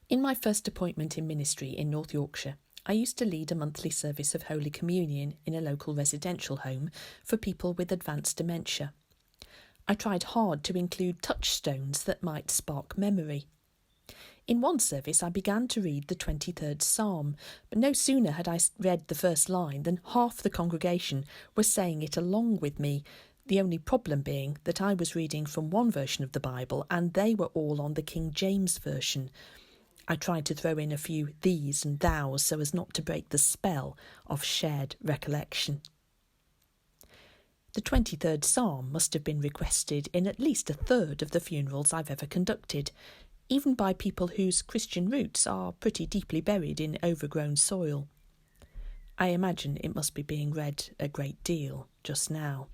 In my first appointment in ministry in North Yorkshire, I used to lead a monthly service of Holy Communion in a local residential home for people with advanced dementia. I tried hard to include touchstones that might spark memory. In one service I began to read the 23rd Psalm, but no sooner had I read the first line than half the congregation was saying it along with me, the only problem being that I was reading from one version of the Bible and they were all on the King James Version. I tried to throw in a few these and thous so as not to break the spell of shared recollection. The 23rd Psalm must have been requested in at least a third of the funerals I've ever conducted, even by people whose Christian roots are pretty deeply buried in overgrown soil. I imagine it must be being read a great deal just now.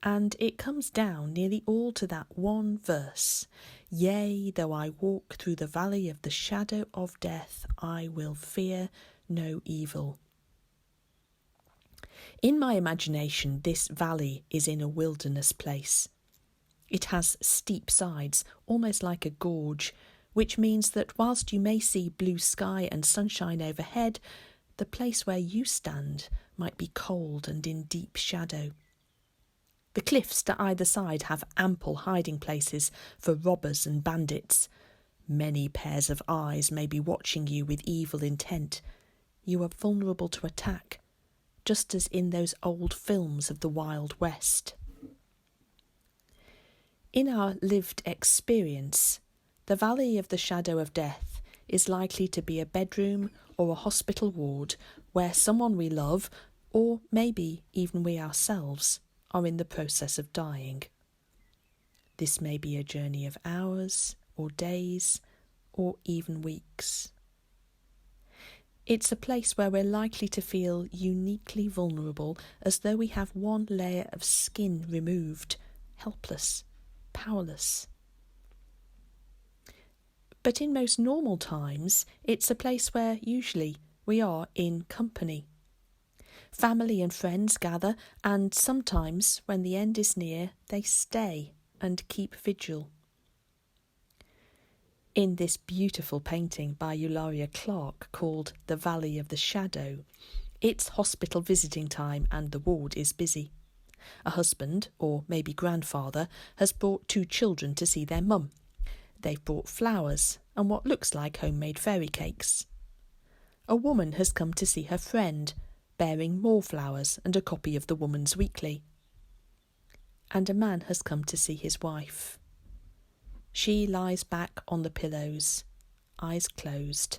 And it comes down nearly all to that one verse. Yea, though I walk through the valley of the shadow of death, I will fear no evil. In my imagination, this valley is in a wilderness place. It has steep sides, almost like a gorge, which means that whilst you may see blue sky and sunshine overhead, the place where you stand might be cold and in deep shadow. The cliffs to either side have ample hiding places for robbers and bandits. Many pairs of eyes may be watching you with evil intent. You are vulnerable to attack, just as in those old films of the Wild West. In our lived experience, the Valley of the Shadow of Death is likely to be a bedroom or a hospital ward where someone we love, or maybe even we ourselves, are in the process of dying. This may be a journey of hours or days or even weeks. It's a place where we're likely to feel uniquely vulnerable, as though we have one layer of skin removed, helpless, powerless. But in most normal times, it's a place where usually we are in company. Family and friends gather, and sometimes, when the end is near, they stay and keep vigil. In this beautiful painting by Eulalia Clark called The Valley of the Shadow, it's hospital visiting time and the ward is busy. A husband, or maybe grandfather, has brought 2 children to see their mum. They've brought flowers and what looks like homemade fairy cakes. A woman has come to see her friend, bearing more flowers and a copy of the Woman's Weekly. And a man has come to see his wife. She lies back on the pillows, eyes closed,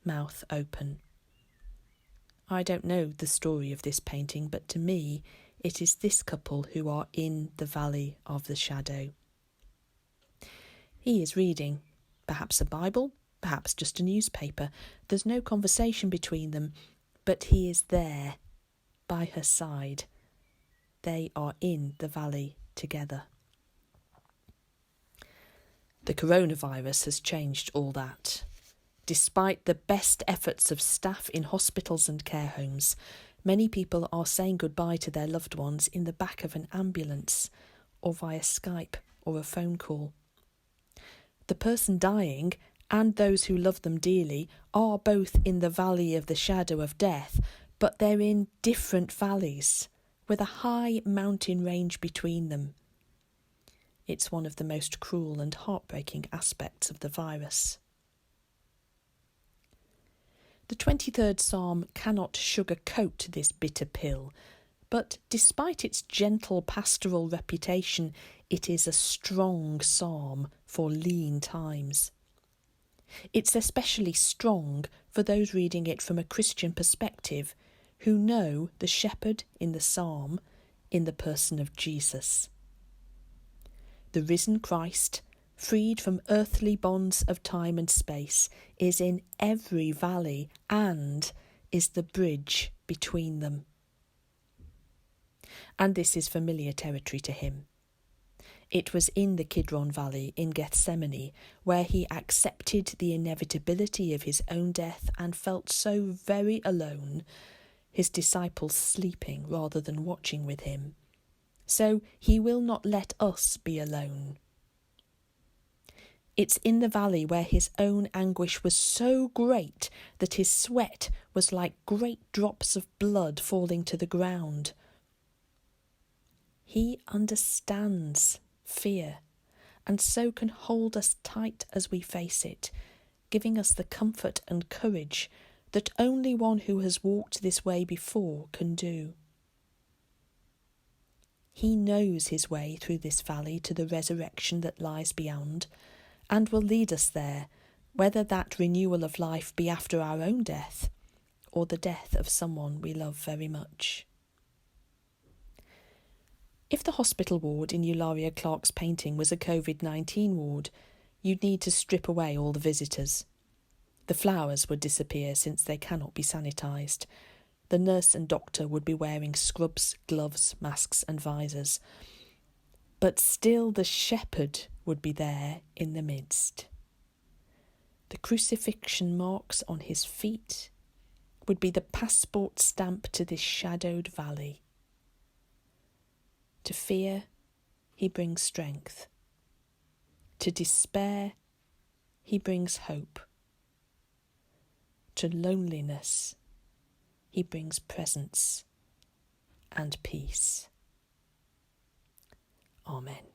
mouth open. I don't know the story of this painting, but to me, it is this couple who are in the Valley of the Shadow. He is reading, perhaps a Bible, perhaps just a newspaper. There's no conversation between them, but he is there, by her side. They are in the valley together. The coronavirus has changed all that. Despite the best efforts of staff in hospitals and care homes, many people are saying goodbye to their loved ones in the back of an ambulance, or via Skype or a phone call. The person dying and those who love them dearly are both in the valley of the shadow of death, but they're in different valleys, with a high mountain range between them. It's one of the most cruel and heartbreaking aspects of the virus. The 23rd Psalm cannot sugarcoat this bitter pill, but despite its gentle pastoral reputation, it is a strong psalm for lean times. It's especially strong for those reading it from a Christian perspective, who know the shepherd in the psalm in the person of Jesus. The risen Christ, freed from earthly bonds of time and space, is in every valley and is the bridge between them. And this is familiar territory to him. It was in the Kidron Valley in Gethsemane where he accepted the inevitability of his own death and felt so very alone, his disciples sleeping rather than watching with him. So he will not let us be alone. It's in the valley where his own anguish was so great that his sweat was like great drops of blood falling to the ground. He understands fear, and so can hold us tight as we face it, giving us the comfort and courage that only one who has walked this way before can do. He knows his way through this valley to the resurrection that lies beyond, and will lead us there, whether that renewal of life be after our own death, or the death of someone we love very much. If the hospital ward in Eulalia Clark's painting was a COVID-19 ward, you'd need to strip away all the visitors. The flowers would disappear since they cannot be sanitised. The nurse and doctor would be wearing scrubs, gloves, masks and visors. But still the shepherd would be there in the midst. The crucifixion marks on his feet would be the passport stamp to this shadowed valley. To fear, he brings strength. To despair, he brings hope. To loneliness, he brings presence and peace. Amen.